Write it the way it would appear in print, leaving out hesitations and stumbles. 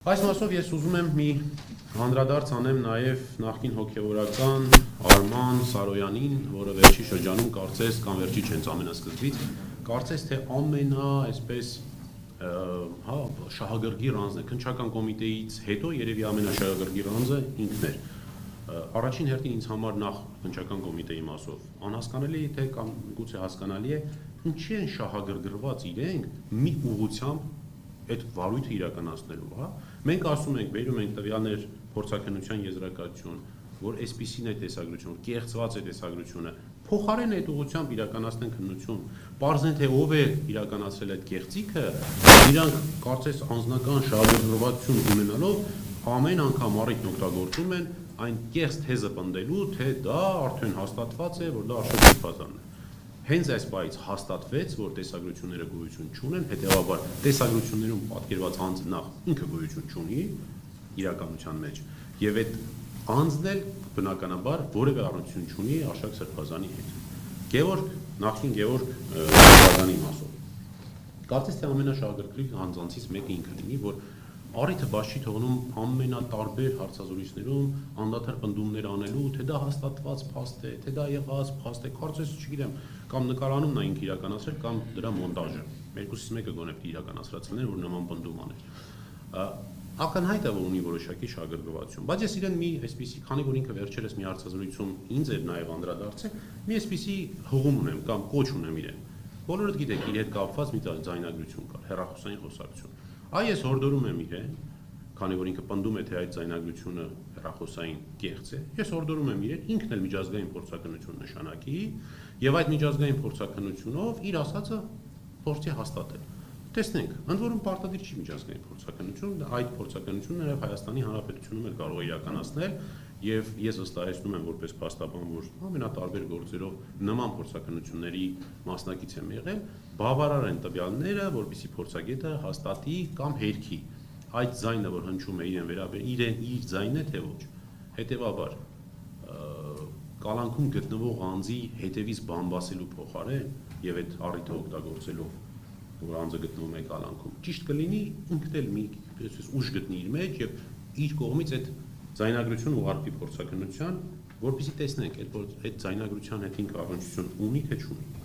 Այս մասով ես ուզում եմ մի անդրադարձ անեմ նաև նախկին հոգևորական Արման Սարոյանին, որը վերջի շրջանում կարծես կամ վերջի չենց ամենասկզբից, կարծես թե այսպես շահագրգիռ անձն է, քննչական կոմիտեից հետո երևի ամենաշահագրգիռ անձը ինքն էր։ Առաջին հերթին ինձ համար նախ քննչական կոմիտեի մասով անհասկանալի թե կամ գուցե հասկանալի է, ինչի են շահագրգռված իրենք մի ուղղությամբ այդ վարույթը իրականացնելու, հա։ Մենք ասում ենք, բերում ենք տվյալներ փորձաքննության եզրակացություն, որ այսպիսին է տեսագրություն, կեղծված է տեսագրությունը, փոխարեն այդ ուղղությամբ իրականացնեն քննություն, պարզեն թե ով է իրականացրել այդ կեղծիքը, իրանք կարծես անձնական շահագրգռվածություն ունենալով ամեն անգամ առիթն օգտագործում են այն կեղծ թեզը պնդելու, թե դա արդեն հաստատված է, որ դա արժեքաբազան է։ Հենց այս պահից հաստատվեց, որ տեսագրությունները գոյություն չունեն, հետևաբար տեսագրություններում պատկերված անձը նախ ինքը գոյություն չունի իրականության մեջ, եւ այդ անձն էլ բնականաբար որևէ առնչություն չունի Արշակ Սրբազանի հետ։ Նախկին Գևորգ Սրբազանի մասով։ Կարծես թե ամենաշահագրգիռ անձանցից մեկը ինքը լինի, որ առիթը բաց չի թողնում ամենատարբեր հարցազրույցներում անդադար պնդումներ անելու, թե դա հաստատված փաստ է, թե դա եղած փաստ է, կարծես չգիտեմ, կամ նկարանում նա ինքը իրականացրել, կամ դրա մոնտաժը։ Երկուսից մեկը գոնե պիտի իրականացրած լիներ, որ նման պնդում աներ։ Ակնհայտ է, որ ունի որոշակի շահագրգռվածություն, բայց ես իրեն մի այսպիսի, քանի որ ինքը վերջերս մի հարցազրույցում ինձ էր նաև անդրադարձել, մի այսպիսի հղում ունեմ կամ կոչ ունեմ իրեն։ Բոլորդ գիտեք, իր հետ կապված մի ձայնագրություն կար, հեռախոսային խոսակցություն։ Այս հորդորում եմ իրեն, քանի որ ինքը պնդում է, թե այդ ձայնագրությունը հեռախոսային կեղծ է, ես հորդորում եմ իրեն ինքն էլ միջազգային փորձաքննություն նշանակի եւ այդ միջազգային փորձաքննությունով իր ասածը փորձի հաստատել։ Տեսնենք, ընդ որում պարտադիր չի միջազգային փորձաքննություն, այդ փորձաքննությունը նաև Հայաստանի Հանրապետությունում էլ կարող է իրականացնել եւ ես վստահեցնում եմ որպես փաստաբան, որ ամենատարբեր գործերով նման փորձաքննությունների մասնակից եմ եղել, բավարար են տվյալները, որպեսզի փորձագետը հաստատի կամ հերքի այդ ձայնը, որ հնչում է իրեն իր ձայնն է թե ոչ։ Հետևաբար կալանքում գտնվող անձի հետևից բամբասելու փոխարեն եւ այդ առիթը օգտագործելով, որ անձը գտնվում է կալանքում, ճիշտ կլինի ինքն էլ մի ուժ գտնի իր մեջ եւ իր կողմից այդ ձայնագրությունը ուղարկի փորձաքննության, որպեսզի տեսնենք այդ ձայնագրության հետ ինքը առնչություն ունի թե չունի։